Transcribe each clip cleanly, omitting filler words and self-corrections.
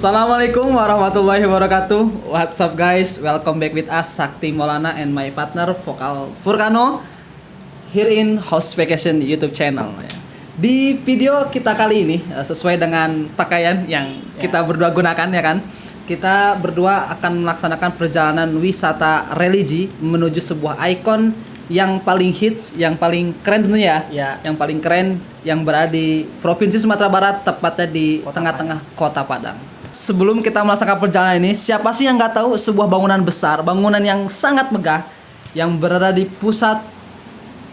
Assalamualaikum warahmatullahi wabarakatuh. What's up guys? Welcome back with us Sakti Maulana and my partner vokal Furkano here in House Vacation YouTube channel. Di video kita kali ini sesuai dengan pakaian yang kita berdua gunakan ya kan. Kita berdua akan melaksanakan perjalanan wisata religi menuju sebuah ikon yang paling hits, yang paling keren tentunya ya. Yang paling keren yang berada di Provinsi Sumatera Barat, tepatnya di tengah-tengah Kota Padang. Sebelum kita melaksanakan perjalanan ini, siapa sih yang nggak tahu sebuah bangunan besar, bangunan yang sangat megah yang berada di pusat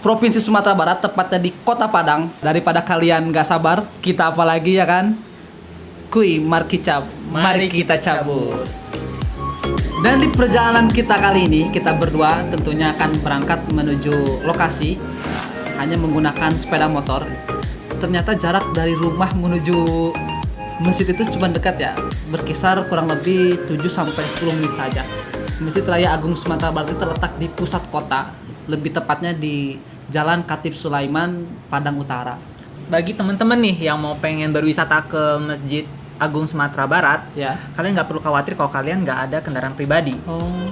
Provinsi Sumatera Barat, tepatnya di Kota Padang. Daripada kalian nggak sabar, kita apalagi ya kan? Kuy, mari kita cabut. Dan di perjalanan kita kali ini, kita berdua tentunya akan berangkat menuju lokasi hanya menggunakan sepeda motor. Ternyata jarak dari rumah menuju masjid itu cuma dekat ya, berkisar kurang lebih 7-10 menit saja. Masjid Raya Agung Sumatera Barat itu terletak di pusat kota, lebih tepatnya di Jalan Khatib Sulaiman, Padang Utara. Bagi teman-teman nih yang mau pengen berwisata ke Masjid Agung Sumatera Barat, Ya. kalian nggak perlu khawatir kalau kalian nggak ada kendaraan pribadi.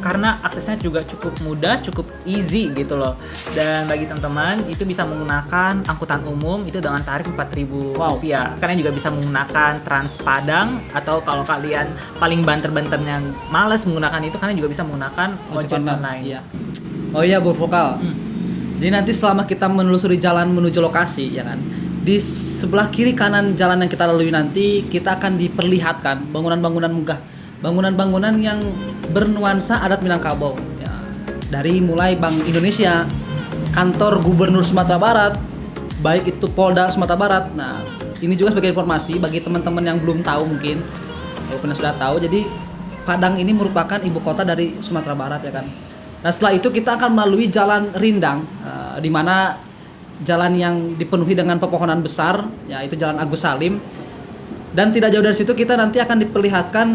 Karena aksesnya juga cukup mudah, cukup easy gitu loh. Dan bagi teman-teman itu bisa menggunakan angkutan umum itu dengan tarif Rp4.000. Kalian juga bisa menggunakan Trans Padang, atau kalau kalian paling banter-banternya males menggunakan itu, kalian juga bisa menggunakan ojek online. Iya. Oh iya, Bu Vokal. Jadi nanti selama kita menelusuri jalan menuju lokasi ya kan, di sebelah kiri kanan jalan yang kita lalui nanti kita akan diperlihatkan bangunan-bangunan megah, bangunan-bangunan yang bernuansa adat Minangkabau ya. Dari mulai Bank Indonesia, kantor Gubernur Sumatera Barat, baik itu Polda Sumatera Barat. Nah, ini juga sebagai informasi bagi teman-teman yang belum tahu, mungkin walaupun sudah tahu, jadi Padang ini merupakan ibu kota dari Sumatera Barat ya kan. Nah, setelah itu kita akan melalui jalan rindang di mana jalan yang dipenuhi dengan pepohonan besar, yaitu Jalan Agus Salim. Dan tidak jauh dari situ kita nanti akan diperlihatkan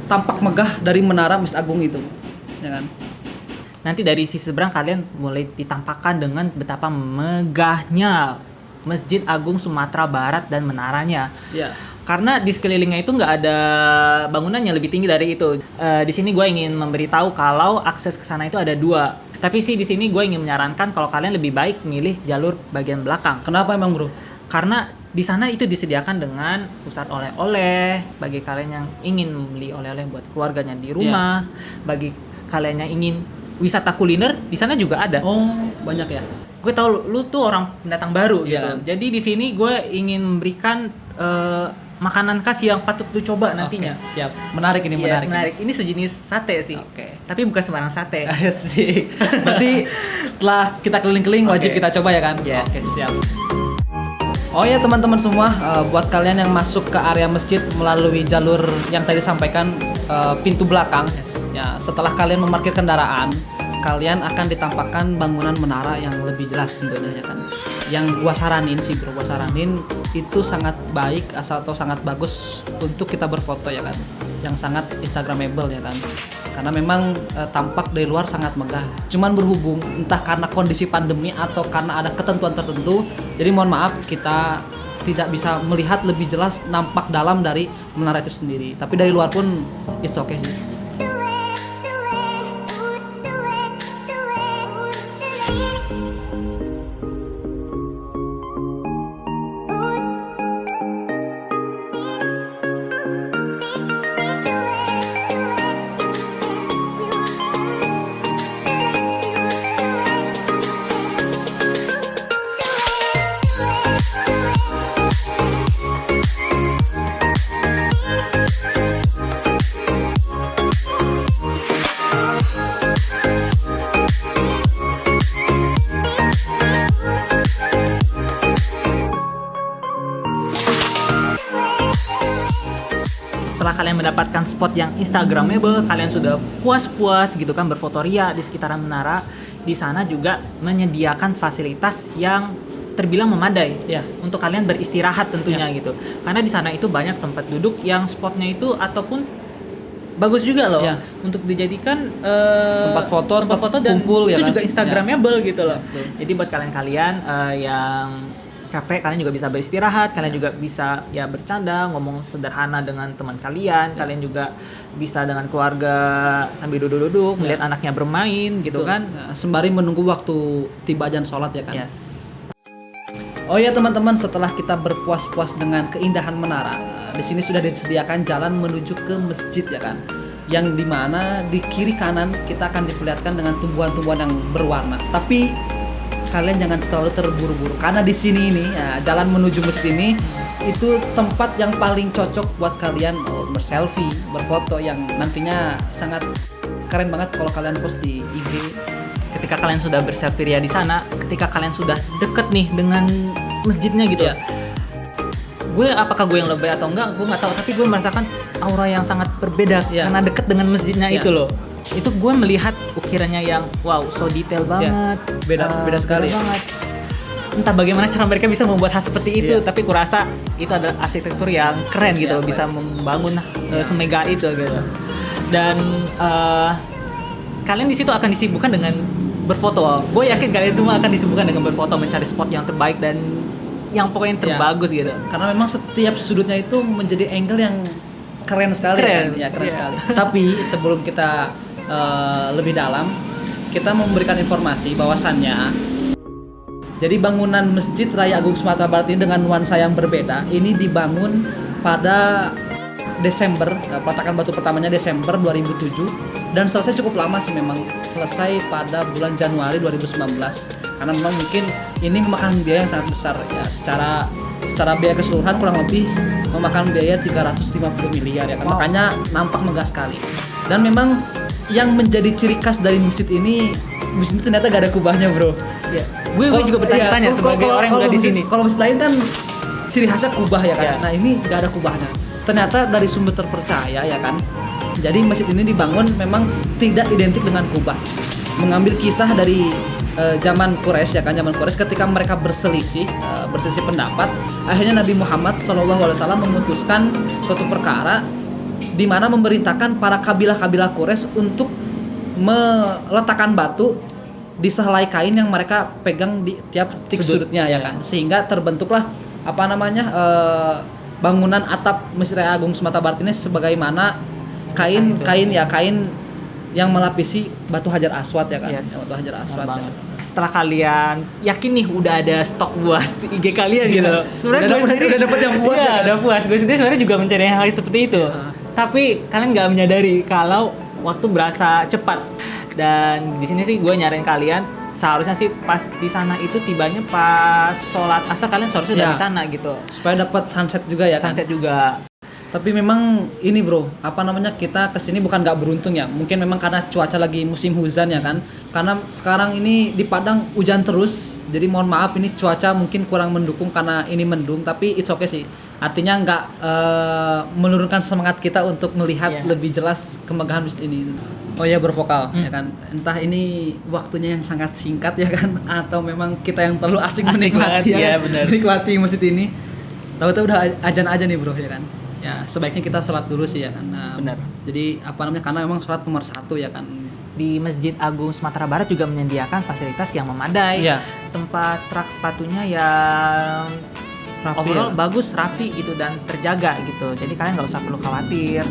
tampak megah dari menara Masjid Agung itu, ya kan? Nanti dari sisi seberang kalian mulai ditampakkan dengan betapa megahnya Masjid Agung Sumatera Barat dan menaranya. Ya. Karena di sekelilingnya itu nggak ada bangunan yang lebih tinggi dari itu. Di sini gue ingin memberitahu kalau akses ke sana itu ada 2. Tapi sih di sini gue ingin menyarankan kalau kalian lebih baik milih jalur bagian belakang. Kenapa emang, Bro? Karena di sana itu disediakan dengan pusat oleh-oleh bagi kalian yang ingin membeli oleh-oleh buat keluarganya di rumah. Bagi kalian yang ingin wisata kuliner, di sana juga ada. Oh, banyak ya. Gue tahu lu tuh orang pendatang baru Iya. gitu. Jadi di sini gue ingin memberikan makanan khas yang patut lu coba nantinya. Oke, siap. Menarik ini, Yes, menarik. menarik. Ini sejenis sate sih. Oke. Tapi bukan sembarang sate. Sih. Berarti setelah kita keliling-keliling wajib Oke. kita coba ya kan? Yes. Oke, siap. Oh ya teman-teman semua, buat kalian yang masuk ke area masjid melalui jalur yang tadi sampaikan, pintu belakang, ya setelah kalian memarkir kendaraan, kalian akan ditampakkan bangunan menara yang lebih jelas tentunya ya kan. Yang gua saranin sih bro, gua saranin itu sangat baik atau sangat bagus untuk kita berfoto ya kan, yang sangat instagramable ya kan. Karena memang tampak dari luar sangat megah. Cuman berhubung entah karena kondisi pandemi atau karena ada ketentuan tertentu, jadi mohon maaf kita tidak bisa melihat lebih jelas nampak dalam dari menara itu sendiri. Tapi dari luar pun it's okay sih. Setelah kalian mendapatkan spot yang instagramable, kalian sudah puas-puas gitu kan berfoto ria di sekitaran menara. Di sana juga menyediakan fasilitas yang terbilang memadai Ya. untuk kalian beristirahat tentunya gitu. Karena di sana itu banyak tempat duduk yang spotnya itu ataupun bagus juga loh Ya. untuk dijadikan tempat foto dan kumpul, itu ya kan? juga instagramable gitu loh. Ya, betul. Jadi buat kalian-kalian yang capek, kalian juga bisa beristirahat, kalian juga bisa ya bercanda, ngomong sederhana dengan teman kalian, kalian juga bisa dengan keluarga sambil duduk-duduk melihat anaknya bermain gitu kan. Ya, sembari menunggu waktu tiba azan sholat ya kan. Yes. Oh ya teman-teman, setelah kita berpuas-puas dengan keindahan menara, di sini sudah disediakan jalan menuju ke masjid ya kan. Yang dimana di kiri kanan kita akan diperlihatkan dengan tumbuhan-tumbuhan yang berwarna. Tapi kalian jangan terlalu terburu-buru karena di sini ini ya, jalan menuju masjid ini itu tempat yang paling cocok buat kalian berselfie, berfoto yang nantinya sangat keren banget kalau kalian post di IG. Ketika kalian sudah berselfie di sana, ketika kalian sudah deket nih dengan masjidnya gitu ya. Apakah gue yang lebay atau enggak, gue nggak tahu, tapi gue merasakan aura yang sangat berbeda karena deket dengan masjidnya itu loh. Itu gue melihat ukirannya yang wow, so detail banget, beda sekali banget. Entah bagaimana cara mereka bisa membuat hal seperti itu, tapi kurasa itu adalah arsitektur yang keren gitu loh, bisa membangun semega itu gitu. Dan kalian di situ akan disibukkan dengan berfoto. Gue yakin kalian semua akan disibukkan dengan berfoto, mencari spot yang terbaik dan yang pokoknya terbagus gitu. Karena memang setiap sudutnya itu menjadi angle yang keren sekali. Keren sekali. Tapi sebelum kita lebih dalam, kita memberikan informasi bahwasannya jadi bangunan Masjid Raya Agung Sumatera Barat ini dengan nuansa yang berbeda. Ini dibangun pada Desember, peletakan batu pertamanya Desember 2007 dan selesai cukup lama sih, memang selesai pada bulan Januari 2019 karena memang mungkin ini memakan biaya yang sangat besar ya, secara biaya keseluruhan kurang lebih memakan biaya 350 miliar ya kan. Makanya nampak megah sekali. Dan memang yang menjadi ciri khas dari masjid ini ternyata gak ada kubahnya, bro. Ya. Gue juga bertanya-tanya sebagai orang yang udah di sini. Kalau masjid lain kan ciri khasnya kubah ya kan. Ya. Nah, ini gak ada kubahnya. Ternyata dari sumber terpercaya ya kan. Jadi masjid ini dibangun memang tidak identik dengan kubah. Mengambil kisah dari zaman Quraisy ya kan, zaman Quraisy ketika mereka berselisih pendapat, akhirnya Nabi Muhammad SAW memutuskan suatu perkara di mana memerintahkan para kabilah-kabilah Quraisy untuk meletakkan batu di sehelai kain yang mereka pegang di tiap titik sudutnya ya kan, sehingga terbentuklah bangunan atap Masjid Raya Agung Sumatera Barat ini sebagaimana kain yang melapisi batu hajar aswad ya kan. Batu hajar aswad. Ya. Setelah kalian yakin nih udah ada stok buat IG kalian gitu. Sebenarnya udah dapet yang puas ya. Udah puas. Gue sendiri sebenarnya juga mencari hal seperti itu. Tapi kalian nggak menyadari kalau waktu berasa cepat. Dan di sini sih gue nyaranin kalian seharusnya sih pas di sana itu tibanya pas sholat asar, kalian seharusnya udah di sana gitu. Supaya dapat sunset juga ya. Sunset juga. Tapi memang ini bro, kita kesini bukan nggak beruntung ya. Mungkin memang karena cuaca lagi musim hujan ya kan. Karena sekarang ini di Padang hujan terus. Jadi mohon maaf ini cuaca mungkin kurang mendukung karena ini mendung. Tapi it's okay sih. Artinya nggak menurunkan semangat kita untuk melihat lebih jelas kemegahan masjid ini. Oh ya, bervokal ya kan. Entah ini waktunya yang sangat singkat ya kan, atau memang kita yang terlalu asing menikmati menikmati masjid ini. Tahu-tahu udah azan aja nih bro ya kan. Ya sebaiknya kita sholat dulu sih ya kan. Benar. Jadi karena memang sholat nomor 1 ya kan. Di Masjid Agung Sumatera Barat juga menyediakan fasilitas yang memadai. Tempat rak sepatunya yang rapi, overall bagus, rapi gitu dan terjaga gitu. Jadi kalian nggak usah perlu khawatir.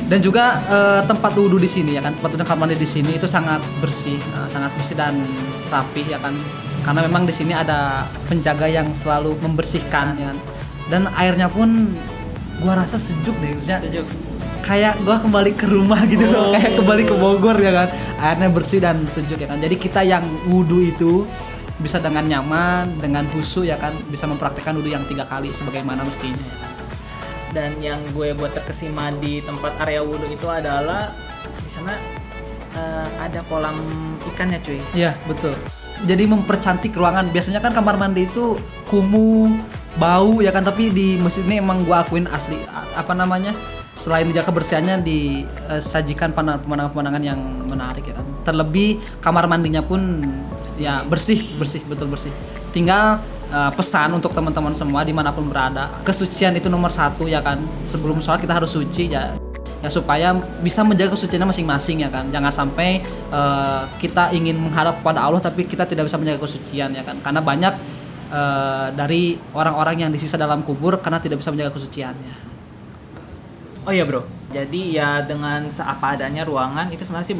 Dan juga tempat wudhu di sini ya kan, tempat wudhu kamar mandi di sini itu sangat bersih dan rapi ya kan. Karena memang di sini ada penjaga yang selalu membersihkan ya kan. Dan airnya pun gua rasa sejuk deh, maksudnya sejuk. Kayak gua kembali ke rumah gitu loh, kayak kembali ke Bogor ya kan. Airnya bersih dan sejuk ya kan. Jadi kita yang wudhu itu bisa dengan nyaman, dengan khusyuk ya kan, bisa mempraktikkan wudhu yang 3 kali sebagaimana mestinya ya kan. Dan yang gue buat terkesima di tempat area wudhu itu adalah di sana ada kolam ikannya cuy. Iya betul. Jadi mempercantik ruangan. Biasanya kan kamar mandi itu kumuh, bau ya kan, tapi di masjid ini emang gua akuin asli selain dijaga kebersihannya disajikan pemandangan-pemandangan yang menarik ya kan. Terlebih kamar mandinya pun bersih betul bersih. Tinggal pesan untuk teman-teman semua dimanapun berada, kesucian itu nomor 1 ya kan. Sebelum sholat kita harus suci ya supaya bisa menjaga kesuciannya masing-masing ya kan. Jangan sampai kita ingin menghadap kepada Allah tapi kita tidak bisa menjaga kesucian ya kan. Karena banyak dari orang-orang yang disisa dalam kubur karena tidak bisa menjaga kesuciannya. Oh iya bro, jadi ya dengan seapa adanya ruangan itu sebenarnya sih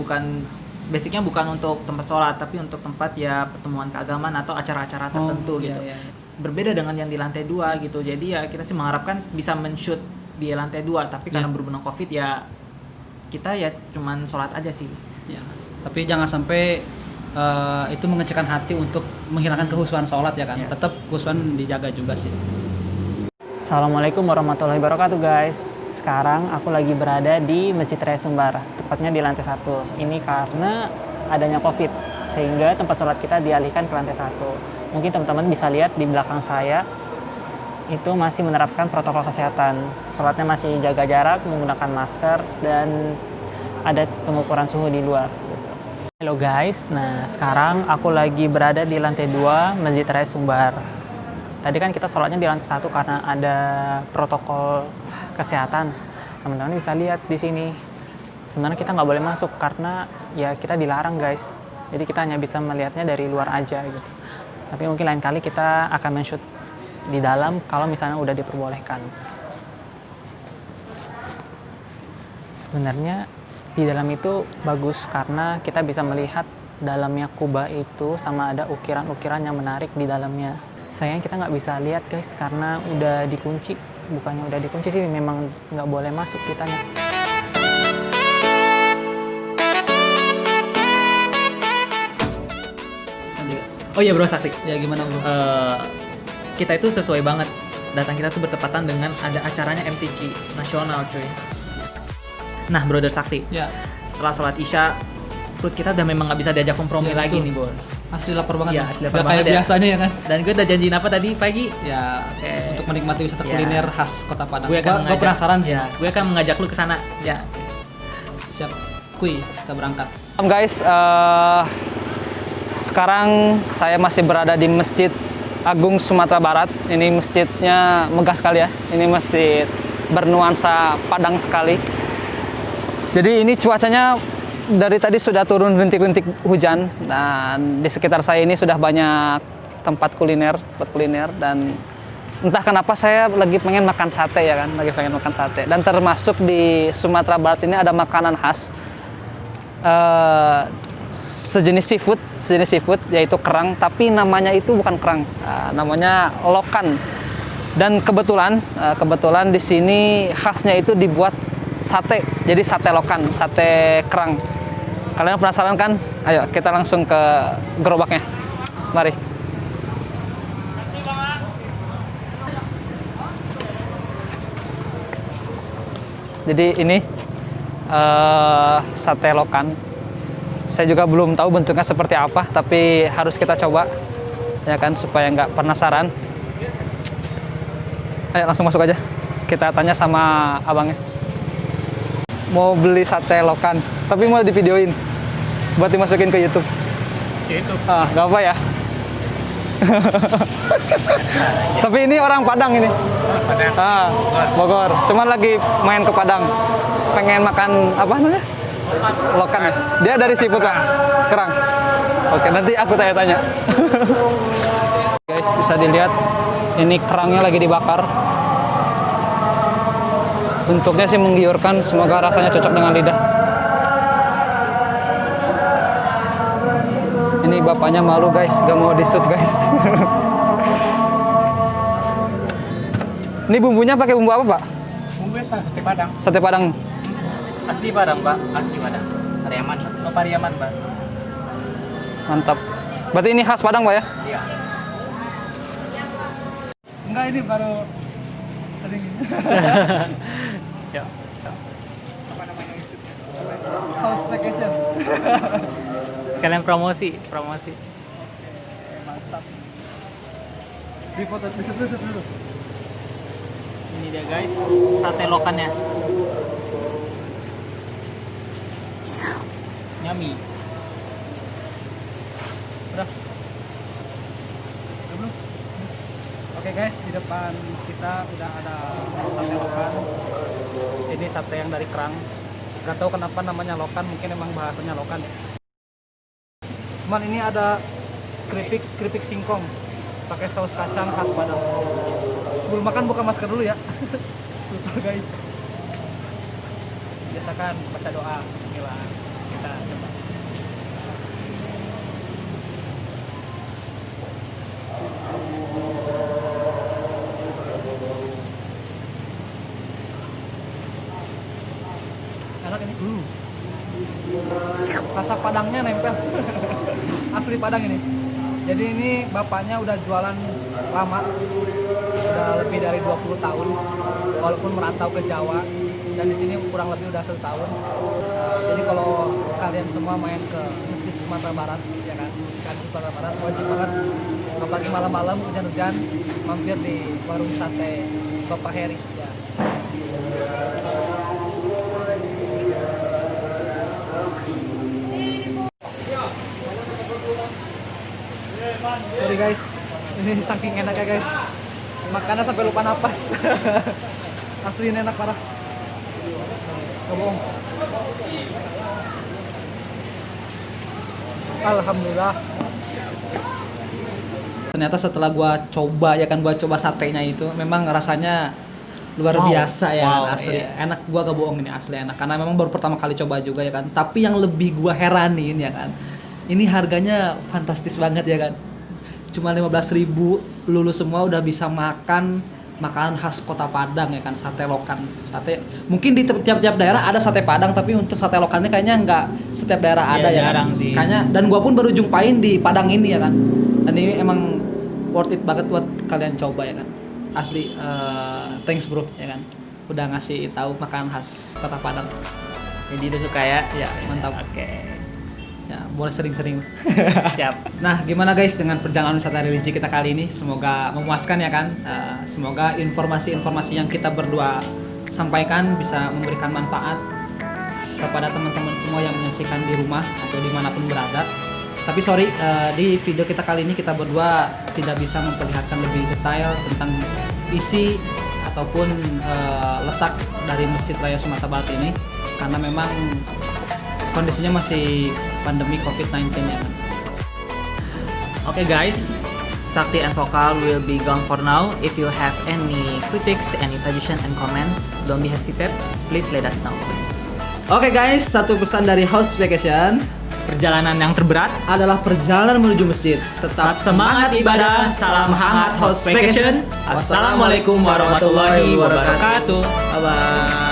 basicnya bukan untuk tempat sholat, tapi untuk tempat ya pertemuan keagamaan atau acara-acara tertentu gitu. Iya. Berbeda dengan yang di lantai 2 gitu. Jadi ya kita sih mengharapkan bisa men-shoot di lantai 2, tapi karena berhubungan COVID ya kita ya cuman sholat aja sih. Ya. Tapi jangan sampai itu mengecekkan hati untuk menghilangkan kehusuan sholat ya kan. Yes. Tetap kehusuan dijaga juga sih. Assalamualaikum warahmatullahi wabarakatuh guys. Sekarang aku lagi berada di Masjid Raya Sumbar, tepatnya di lantai 1. Ini karena adanya COVID, sehingga tempat sholat kita dialihkan ke lantai 1. Mungkin teman-teman bisa lihat di belakang saya, itu masih menerapkan protokol kesehatan. Sholatnya masih jaga jarak, menggunakan masker, dan ada pengukuran suhu di luar. Gitu. Halo guys, nah sekarang aku lagi berada di lantai 2 Masjid Raya Sumbar. Tadi kan kita sholatnya di lantai 1 karena ada protokol kesehatan. Teman-teman bisa lihat di sini. Sebenarnya kita nggak boleh masuk karena ya kita dilarang guys. Jadi kita hanya bisa melihatnya dari luar aja gitu. Tapi mungkin lain kali kita akan men-shoot di dalam kalau misalnya udah diperbolehkan. Sebenarnya di dalam itu bagus karena kita bisa melihat dalamnya kubah itu sama ada ukiran-ukiran yang menarik di dalamnya. Sayang kita nggak bisa lihat guys karena udah dikunci. Bukannya udah dikunci sih, memang nggak boleh masuk kitanya. Oh iya bro Sakti. Ya gimana bro? Kita itu sesuai banget. Datang kita tuh bertepatan dengan ada acaranya MTQ nasional cuy. Nah brother Sakti. Ya. Setelah sholat Isya, perut kita udah memang nggak bisa diajak kompromi Ya, lagi betul. nih bro. Asli lapar banget. Iya, ya. asli lapar Nggak banget kayak ya. biasanya ya kan. Dan gue udah janjiin apa tadi pagi? Ya, untuk menikmati wisata Ya. kuliner khas Kota Padang. Gue Gue penasaran sih. Ya, gue akan mengajak lu ke sana. Ya. Siap. Kuy, kita berangkat. Guys, sekarang saya masih berada di Masjid Agung Sumatera Barat. Ini masjidnya megah sekali ya. Ini masjid bernuansa Padang sekali. Jadi ini cuacanya dari tadi sudah turun rintik-rintik hujan, dan di sekitar saya ini sudah banyak tempat kuliner dan entah kenapa saya lagi pengen makan sate ya kan, dan termasuk di Sumatera Barat ini ada makanan khas sejenis seafood yaitu kerang, tapi namanya itu bukan kerang, namanya lokan. Dan kebetulan di sini khasnya itu dibuat sate, jadi sate lokan, sate kerang. Kalian penasaran kan? Ayo kita langsung ke gerobaknya. Mari. Jadi ini sate lokan. Saya juga belum tahu bentuknya seperti apa, tapi harus kita coba ya kan supaya nggak penasaran. Ayo langsung masuk aja. Kita tanya sama abangnya. Mau beli sate lokan, tapi mau divideoin buat dimasukin ke YouTube. Gak apa ya. Tapi ini orang Padang ini. Bogor. Cuman lagi main ke Padang. Pengen makan apa namanya? Lokan. Dia dari seafood kan? Kerang. Oke, nanti aku tanya-tanya. Guys, bisa dilihat ini kerangnya lagi dibakar. Bentuknya sih menggiurkan, semoga rasanya cocok dengan lidah. Ini bapaknya malu guys, gak mau di-shoot guys. Ini bumbunya pakai bumbu apa pak? Bumbunya sate Padang. Sate Padang. Asli Padang, Pak. Asli Padang. Pariaman. Oh, Pariaman, Pak. Mantap. Berarti ini khas Padang pak ya? Iya. Enggak, ini baru sering. Ya. Apa namanya itu? House vacation. Sekalian promosi. Mantap. Di foto di situ dulu. Ini dia guys, sate lokannya. Yummy. Udah. Belum? Oke guys, di depan kita udah ada sate lokan. Ini sate yang dari kerang. Gak tahu kenapa namanya lokan, mungkin emang bahasanya lokan. Cuman ini ada keripik singkong. pakai saus kacang khas Padang. Sebelum makan buka masker dulu ya. Susah guys. Biasakan baca doa bismillah. Kita coba. Enak ini. Rasa Padangnya nempel. Asli Padang ini. Jadi ini bapaknya udah jualan lama, udah lebih dari 20 tahun, walaupun merantau ke Jawa, dan di sini kurang lebih udah 1 tahun. Jadi kalau kalian semua main ke Masjid Sumatera Barat, ya kan, Sumatera Barat wajib banget, apalagi malam-malam hujan-hujan, mampir di warung sate Bapak Heri. Ya. Sorry guys, ini saking enaknya guys, makannya sampai lupa napas. Asli ini enak parah, gak bohong. Alhamdulillah. Ternyata setelah gua coba ya kan, gua coba satenya itu memang rasanya luar biasa ya, asli enak. Gua gak bohong, ini asli enak karena memang baru pertama kali coba juga ya kan. Tapi yang lebih gua heranin ya kan, ini harganya fantastis banget ya kan. Cuma 15.000 lulus semua udah bisa makan makanan khas Kota Padang ya kan, sate lokan. Sate mungkin di tiap-tiap daerah ada sate Padang, tapi untuk sate lokannya kayaknya nggak setiap daerah ada ya jarang kan. sih. Kayaknya, dan gua pun baru jumpain di Padang ini ya kan. Dan ini emang worth it banget buat kalian coba ya kan. Asli thanks bro ya kan. Udah ngasih tahu makanan khas Kota Padang. Jadi udah suka ya? Ya, mantap. Oke. Ya, boleh sering-sering. Siap. Nah, gimana guys dengan perjalanan wisata religi kita kali ini? Semoga memuaskan ya kan. Semoga informasi-informasi yang kita berdua sampaikan bisa memberikan manfaat kepada teman-teman semua yang menyaksikan di rumah atau dimanapun berada. Tapi sorry, di video kita kali ini kita berdua tidak bisa memperlihatkan lebih detail tentang isi ataupun letak dari Masjid Raya Sumatera Barat ini, karena memang kondisinya masih pandemi COVID-19 ya kan. Oke guys, Sakti and Vokal will be gone for now. If you have any critics, any suggestion and comments, don't be hesitate. Please let us know. Oke guys, satu pesan dari House Vacation. Perjalanan yang terberat Adalah perjalanan menuju masjid. Tetap semangat ibadah. Salam hangat House Vacation. Assalamualaikum warahmatullahi wabarakatuh. Bye bye.